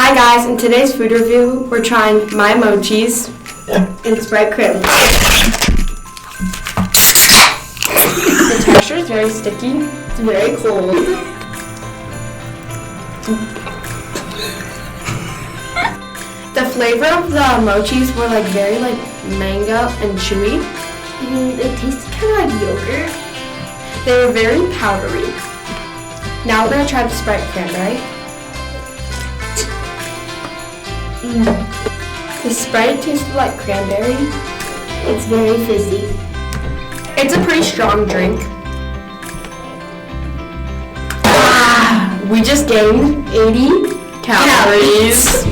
Hi guys, in today's food review, we're trying mymochis and sprite cranberry. The texture is very sticky. It's very cold. The flavor of the mochis were very mango and chewy. It tasted kind of like yogurt. They were very powdery. Now we're gonna try the sprite cranberry. The Sprite tasted like cranberry. It's very fizzy. It's a pretty strong drink. We just gained 80 calories.